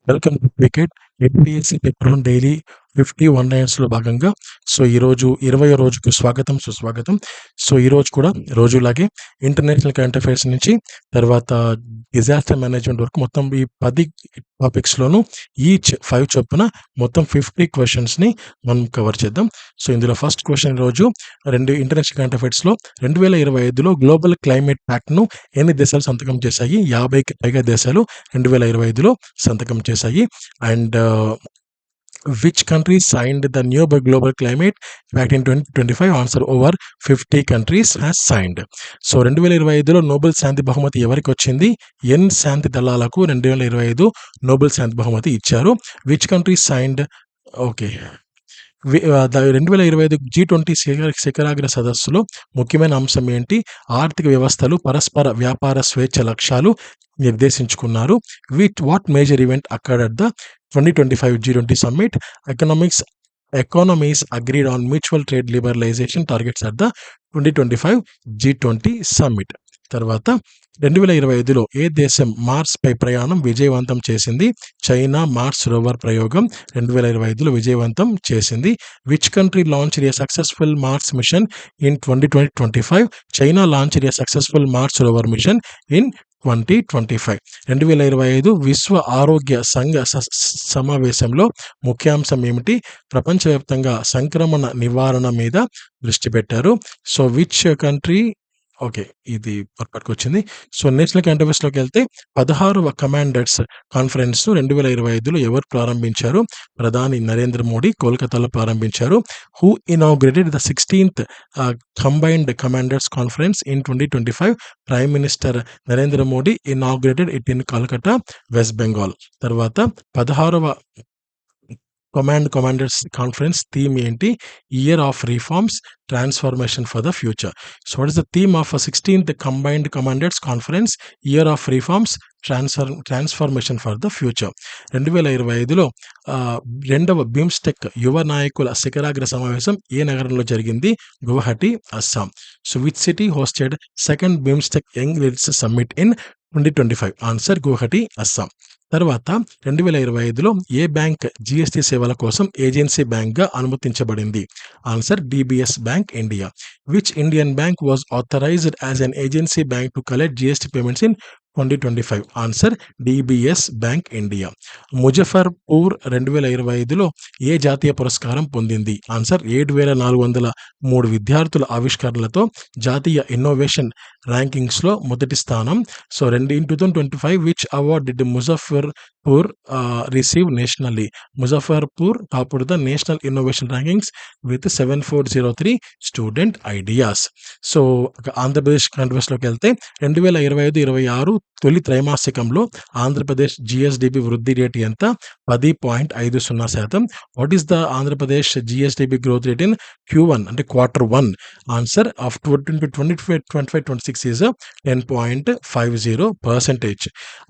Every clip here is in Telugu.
Welcome to cricket APSC paper 1 daily 50 one లైన్స్‌లో భాగంగా ఈరోజు 20వ రోజుకు స్వాగతం, సుస్వాగతం. ఈరోజు కూడా రోజులాగే ఇంటర్నేషనల్ కరెంట్ అఫైర్స్ నుంచి తర్వాత డిజాస్టర్ మేనేజ్మెంట్ వరకు మొత్తం ఈ 10 టాపిక్స్‌లోనూ ఈచ్ 5 చొప్పున మొత్తం 50 క్వెషన్స్‌ని మనం కవర్ చేద్దాం. ఇందులో ఫస్ట్ క్వెషన్ ఈరోజు ఇంటర్నేషనల్ కరెంట్ అఫైర్స్‌లో 2025లో గ్లోబల్ క్లైమేట్ ప్యాక్ట్‌ను ఎన్ని దేశాలు సంతకం చేశాయి? 50కి పైగా దేశాలు 2025లో సంతకం చేశాయి. And which country signed the new global climate pact in 2025? Answer over 50 countries has signed. 2025లో నోబెల్ శాంతి బహుమతి ఎవరికి వచ్చింది? ఎన్ శాంతి దళాలకు 2025 నోబెల్ శాంతి బహుమతి ఇచ్చారు. Which country signed? Okay. 2025 G20 శిఖరాగ్ర సదస్సులో ముఖ్యమైన అంశం ఏంటి? ఆర్థిక వ్యవస్థలు పరస్పర వ్యాపార స్వేచ్ఛ లక్ష్యాలు నిర్దేశించుకున్నారు. What major event accord at the 2025 G20 summit? Economies agreed on mutual trade liberalisation targets at the 2025 G20 summit. తర్వాత 2025లో ఏ దేశం మార్స్పై ప్రయాణం విజయవంతం చేసింది? చైనా మార్స్ రోవర్ ప్రయోగం 2025లో విజయవంతం చేసింది. Which country launched a successful Mars mission in 2025? China launched a successful Mars rover mission in 2025. 2025 విశ్వ ఆరోగ్య సంఘ సమావేశంలో ముఖ్యాంశం ఏమిటి? ప్రపంచవ్యాప్తంగా సంక్రమణ నివారణ మీద దృష్టి పెట్టారు. Which country? ఓకే, ఇది పొరపాటుకు వచ్చింది. నేషనల్ కరెంట్ అఫైర్స్‌లోకి వెళ్తే 16వ కమాండర్స్ కాన్ఫరెన్స్ 2025లో ఎవరు ప్రారంభించారు? ప్రధాని నరేంద్ర మోడీ కోల్కతాలో ప్రారంభించారు. Who inaugurated the 16th combined commanders conference in 2025? Prime minister Narendra Modi inaugurated it in Kolkata, west Bengal. తర్వాత 16వ కమాండర్స్ కాన్ఫరెన్స్ థీమ్ ఏంటి? Year of reforms, transformation for the future. What is the theme of 16th combined commanders conference? Year of reforms, transformation for the future. 2025లో రెండవ బిమ్స్టెక్ యువ నాయకుల శిఖరాగ్ర సమావేశం ఏ నగరంలో జరిగింది? Guwahati, Assam. Which city hosted second BIMSTEC young leaders summit in 2025? Answer Guwahati, Assam. తర్వాత 2025లో ఏ బ్యాంక్ జిఎస్టి సేవల కోసం ఏజెన్సీ బ్యాంక్గా అనుమతించబడింది? Answer DBS bank India. Which Indian bank was authorised as an agency bank to collect GST payments in 2025? Answer DBS bank India. Muzaffarpur 2025లో ఏ జాతీయ పురస్కారం పొందింది? ఆన్సర్ 7,403 విద్యార్థుల ఆవిష్కరణలతో జాతీయ ఇన్నోవేషన్ ర్యాంకింగ్స్లో మొదటి స్థానం. in 2025 which award did Muzaffarpur receive nationally? Muzaffarpur topped the national innovation rankings with 7403 student ideas. Andhra Pradesh కంట్రీస్లోకి వెళ్తే 2025-26 తొలి త్రైమాసికంలో ఆంధ్రప్రదేశ్ జిఎస్డిపి వృద్ధి రేటు ఎంత? 10.50%. What is the Andhra Pradesh GSDP growth rate in Q1 అంటే Q1? Answer of 2025-26 is 10.50%.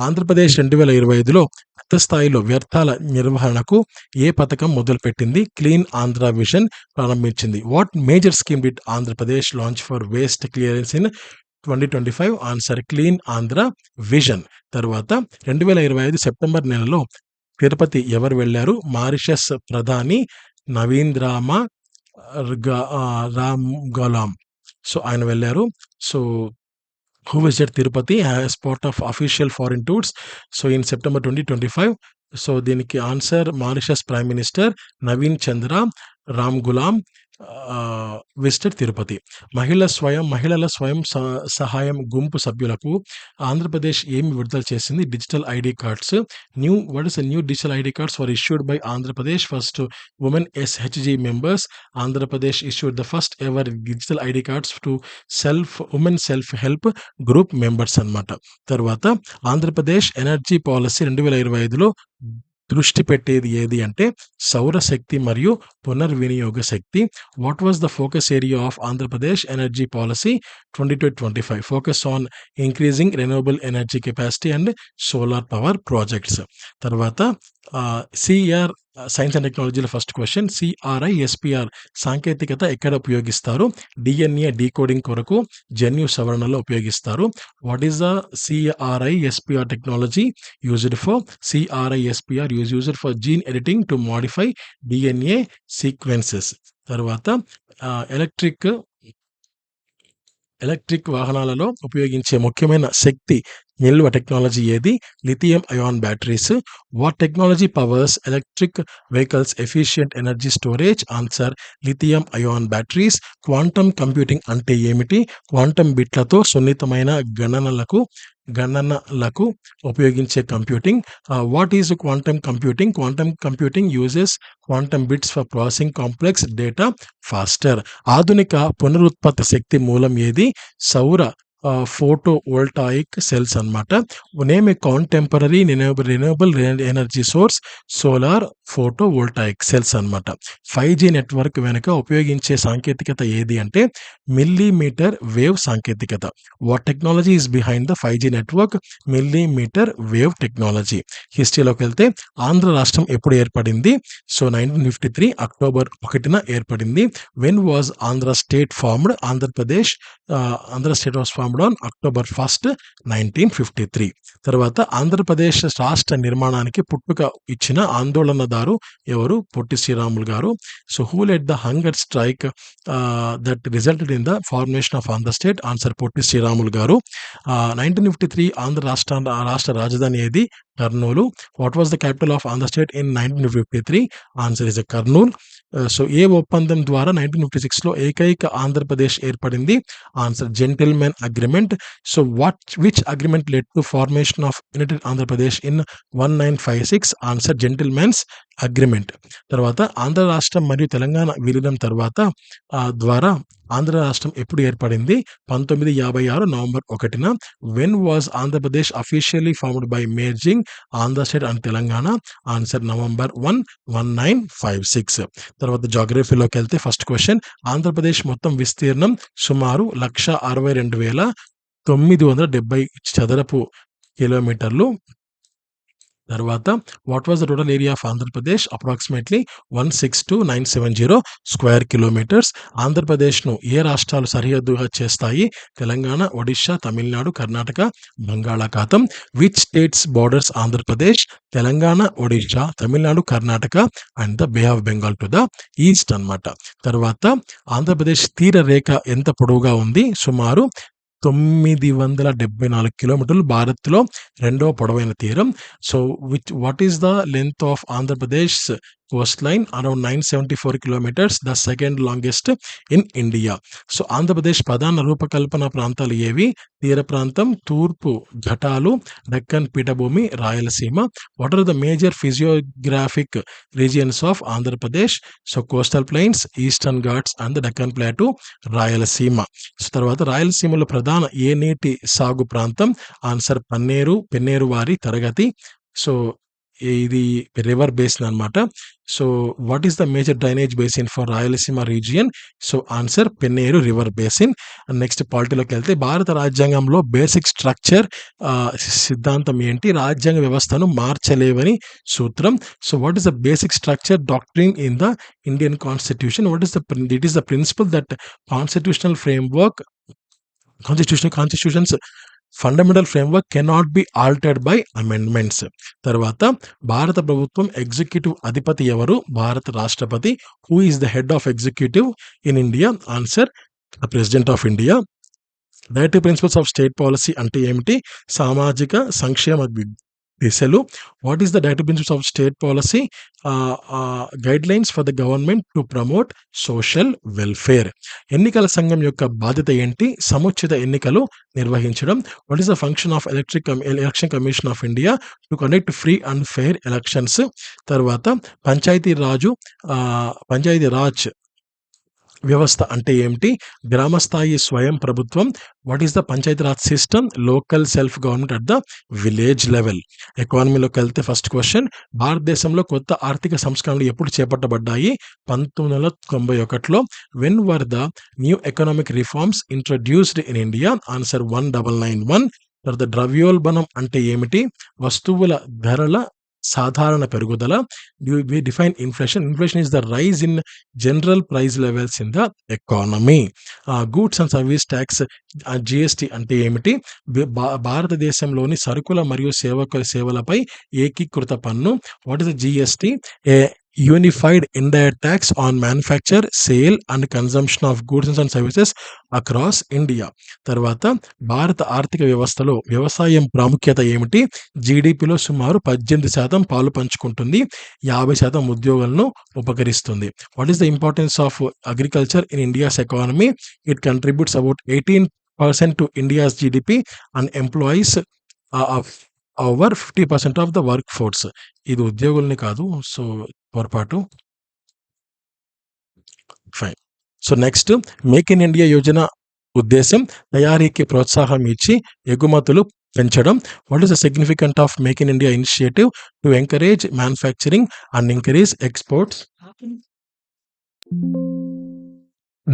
Andhra Pradesh 2025లో పెద్ద స్థాయిలో వ్యర్థాల నిర్వహణకు ఏ పథకం మొదలుపెట్టింది? క్లీన్ ఆంధ్ర విజన్ ప్రారంభించింది. What major scheme did Andhra Pradesh launch for waste clearance in 2025? Answer clean Andhra vision. తర్వాత 2025 సెప్టెంబర్ నెలలో తిరుపతి ఎవరు వెళ్లారు? మారిషస్ ప్రధాని నవీన్ రామ్గలాం ఆయన వెళ్ళారు. Who visited Tirupati as part of official foreign tours in September 2025? దీనికి answer Mauritius prime minister Navin Chandra Ramgoolam visited Tirupati. మహిళల స్వయం సహాయం గుంపు సభ్యులకు ఆంధ్రప్రదేశ్ ఏమి విడుదల చేసింది? Digital ID cards. What is new digital ID cards were issued by Andhra Pradesh first women SHG members? Andhra Pradesh issued the first ever digital ID cards to women self help group members అన్నమాట. తర్వాత ఆంధ్రప్రదేశ్ ఎనర్జీ పాలసీ 2025లో దృష్టి పెట్టేది ఏది అంటే సౌరశక్తి మరియు పునర్వినియోగ శక్తి. What was the focus area of Andhra Pradesh energy policy 2025? Focus on increasing renewable energy capacity and solar power projects. తర్వాత సైన్స్ అండ్ టెక్నాలజీలో ఫస్ట్ క్వశ్చన్ సిఆర్ఐఎస్పిఆర్ సాంకేతికత ఎక్కడ ఉపయోగిస్తారు? డిఎన్ఏ డీకోడింగ్ కొరకు జన్యు సవరణలో ఉపయోగిస్తారు. What is the CRISPR technology used for? CRISPR used for gene editing to modify DNA sequences. తర్వాత ఎలక్ట్రిక్ వాహనాలలో ఉపయోగించే ముఖ్యమైన శక్తి నిల్వ టెక్నాలజీ ఏది? Lithium ion batteries. What technology powers electric vehicles efficient energy storage? Answer lithium ion batteries. Quantum computing అంటే ఏమిటి? క్వాంటమ్ బిట్లతో సున్నితమైన గణనలకు ఉపయోగించే computing. What is quantum computing? Quantum computing uses quantum bits for processing complex data faster. ఆధునిక పునరుత్పత్తి శక్తి మూలం ఏది? సౌర ఫోటో వోల్టాయిక్ సెల్స్ అన్నమాట. Name a contemporary renewable energy source? Solar photovoltaic cells అన్నమాట. 5G నెట్వర్క్ వెనుక ఉపయోగించే సాంకేతికత ఏది అంటే మిల్లీమీటర్ వేవ్ సాంకేతికత. What technology is behind the 5G network? Millimetre wave technology. హిస్టరీలోకి వెళ్తే ఆంధ్ర రాష్ట్రం ఎప్పుడు ఏర్పడింది? సో 1953 అక్టోబర్ 1న ఏర్పడింది. When was Andhra state formed? Andhra state was formed on October 1st, 1953. తర్వాత ఆంధ్రప్రదేశ్ రాష్ట్ర నిర్మాణానికి పుట్టుక ఇచ్చిన ఆందోళనదారు ఎవరు? Potti Sriramulu garu. So who led the hunger strike that resulted in the formation of Andhra state? Answer Potti Sriramulu garu. 1953 Andhra రాష్ట్ర రాజధాని ఏది? Kurnool. What was the capital of Andhra state in 1953? Answer is Kurnool. So ఏ ఒప్పందం ద్వారా 1956లో ఏకైక ఆంధ్రప్రదేశ్ ఏర్పడింది? Answer gentlemen agreement. So which agreement led to formation of united Andhra Pradesh in 1956? Answer gentlemen's agreement. తర్వాత ఆంధ్ర రాష్ట్రం మరియు తెలంగాణ విలీనం ద్వారా ఆంధ్ర రాష్ట్రం ఎప్పుడు ఏర్పడింది? 1956 నవంబర్ 1న. When was Andhra Pradesh officially formed by merging Andhra state and Telangana? Answer November 1, 1956. తర్వాత జాగ్రఫీలోకి వెళ్తే ఫస్ట్ క్వశ్చన్ ఆంధ్రప్రదేశ్ మొత్తం విస్తీర్ణం సుమారు 162,970 చదరపు కిలోమీటర్లు. తర్వాత what was the total area of Andhra Pradesh? Approximately 162,970 square kilometres. ఆంధ్రప్రదేశ్ను ఏ రాష్ట్రాలు సరిహద్దుగా చేస్తాయి? తెలంగాణ, ఒడిశా, తమిళనాడు, కర్ణాటక, బంగాళాఖాతం. Which states borders Andhra Pradesh? Telangana, Odisha, Tamil Nadu, Karnataka and the Bay of Bengal to the east అన్నమాట. తర్వాత ఆంధ్రప్రదేశ్ తీర రేఖ ఎంత పొడవుగా ఉంది? సుమారు 974 కిలోమీటర్లు. భారత్లో రెండవ పొడవైన తీరం. So what is the length of Andhra Pradesh Coast line? Around 974 kilometres, the second longest in India. So Andhra Pradesh ప్రధాన రూపకల్పన ప్రాంతాలు ఏవి? తీర ప్రాంతం, తూర్పు ఘటాలు, డెక్కన్ పీఠభూమి, Rayalaseema. What are the major physiographic regions of Andhra Pradesh? So coastal plains, eastern Ghats and the Deccan plateau, Rayalaseema. So తర్వాత రాయలసీమలో ప్రధాన ఏ నీటి సాగు ప్రాంతం? ఆన్సర్ పెన్నేరు వారి తరగతి. సో ఇది రివర్ బేసిన్ అన్నమాట. So what is the major drainage basin for Rayalaseema region? So answer Penneru river basin. Next పాలిటీలోకి వెళ్తే భారత రాజ్యాంగంలో బేసిక్ స్ట్రక్చర్ సిద్ధాంతం ఏంటి? రాజ్యాంగ వ్యవస్థను మార్చలేవని సూత్రం. So what is the basic structure doctrine in the Indian constitution? It is the principal that Constitution's fundamental framework cannot be altered by amendments. తర్వాత భారత ప్రభుత్వం ఎగ్జిక్యూటివ్ అధిపతి ఎవరు? భారత రాష్ట్రపతి. Who is the head of executive in India? Answer the president of India. Directive principles of state policy అంటే ఏమిటి? సామాజిక సంక్షేమ దిశలు. What is the directive principles of state policy? Guidelines for the government to promote social welfare. ఎన్నికల సంఘం యొక్క బాధ్యత ఏంటి? సముచిత ఎన్నికలు నిర్వహించడం. What is the function of election commission of India? To conduct free and fair elections. తర్వాత పంచాయతీ రాజ్ వ్యవస్థ అంటే ఏమిటి? గ్రామస్థాయి స్వయం ప్రభుత్వం. What is the panchayati raj system? Local self government at the village level. ఎకానమీలోకి వెళ్తే ఫస్ట్ క్వశ్చన్ భారతదేశంలో కొత్త ఆర్థిక సంస్కరణలు ఎప్పుడు చేపట్టబడ్డాయి? 1991లో. When were the new economic reforms introduced in India? Answer 1991. తర్వాత ద్రవ్యోల్బణం అంటే ఏమిటి? వస్తువుల ధరల సాధారణ పెరుగుదల. We define inflation. Inflation is the rise in general price levels in the economy. Goods and service tax, GST అంటే ఏమిటి? భారతదేశంలోని సరుకుల మరియు సేవలపై ఏకీకృత పన్ను. What is the GST? A unified indirect tax on manufacture, sale and consumption of goods and services across India. తర్వాత భారత ఆర్థిక వ్యవస్థలో వ్యవసాయం ప్రాముఖ్యత ఏమిటి? జీడిపిలో సుమారు 18% పాలు పంచుకుంటుంది, 50% ఉద్యోగాలను ఉపకరిస్తుంది. What is the importance of agriculture in India's economy? It contributes about 18% to India's GDP and employees over 50% of the workforce. ఇది ఉద్యోగుల్ని కాదు, సో పొరపాటు. Fine. So next, make in India యోజన ఉద్దేశం తయారీకి ప్రోత్సాహం ఇచ్చి ఎగుమతులు పెంచడం. What is the significant of make in India initiative? To encourage manufacturing and increase exports.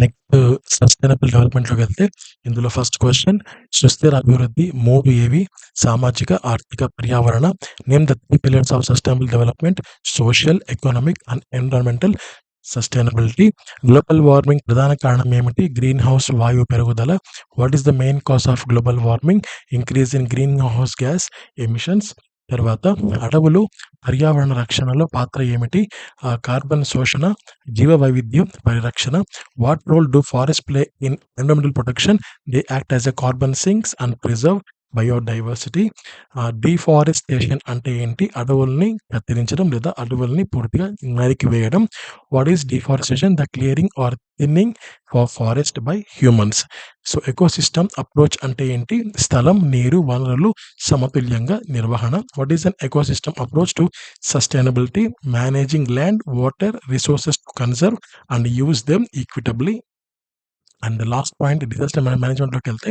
Next sustainable డెవలప్మెంట్లోకి వెళ్తే ఇందులో ఫస్ట్ క్వశ్చన్, సుస్థిర అభివృద్ధి 3 ఏవి? సామాజిక, ఆర్థిక, పర్యావరణ. Name the 3 pillars of sustainable development. Social, economic and environmental sustainability. Global warming ప్రధాన కారణం ఏమిటి? గ్రీన్ హౌస్ వాయువు పెరుగుదల. What is the main cause of global warming? Increase in green house gas emissions. తర్వాత అడవులు పర్యావరణ రక్షణలో పాత్ర ఏమిటి? కార్బన్ శోషణ, జీవ వైవిధ్యం పరిరక్షణ. What role do forest play in environmental protection? They act as a carbon sinks and preserve biodiversity. Deforestation అంటే ఏంటి? అడవుల్ని కత్తిరించడం లేదా అడవుల్ని పూర్తిగా నరికివేయడం. What is deforestation? The clearing or thinning for forest by humans. So ecosystem approach అంటే ఏంటి? స్థలం, నీరు, వనరులు సమతుల్యంగా నిర్వహణ. What is an ecosystem approach to sustainability? Managing land, water resources to conserve and use them equitably. And last point, disaster మేనేజ్మెంట్లోకి వెళ్తే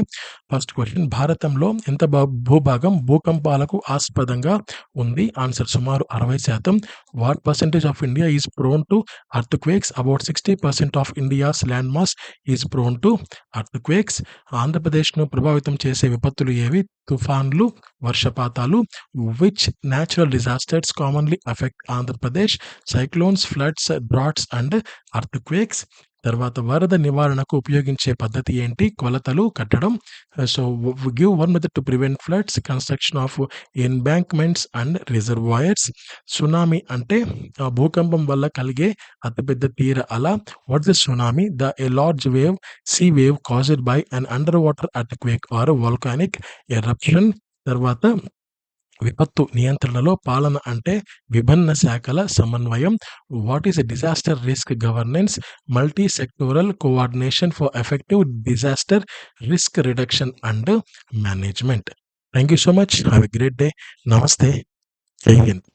ఫస్ట్ క్వశ్చన్, భారతంలో ఎంత భూభాగం భూకంపాలకు ఆస్పదంగా ఉంది? ఆన్సర్ సుమారు 60%. What percentage of India is prone to earthquakes? About 60% of India's land mass is prone to earthquakes. ఆంధ్రప్రదేశ్ను ప్రభావితం చేసే విపత్తులు ఏవి? తుఫాన్లు, వర్షపాతాలు. Which natural disasters commonly affect Andhra Pradesh? Cyclones, floods, droughts and earthquakes. తర్వాత వరద నివారణకు ఉపయోగించే పద్ధతి ఏంటి? కొలతలు, కట్టడం. So give one method to prevent floods, construction of embankments and reservoirs. Tsunami అంటే భూకంపం వల్ల కలిగే అతిపెద్ద తీర అల. What is tsunami? A large wave, sea wave caused by an under water earthquake or volcanic eruption. తర్వాత విపత్తు నియంత్రణలో పాలన అంటే విభిన్న శాఖల సమన్వయం. What is a disaster risk governance? Multi sectoral coordination for effective disaster risk reduction and management. Thank you so much. Have a great day. నమస్తే. జై హింద్.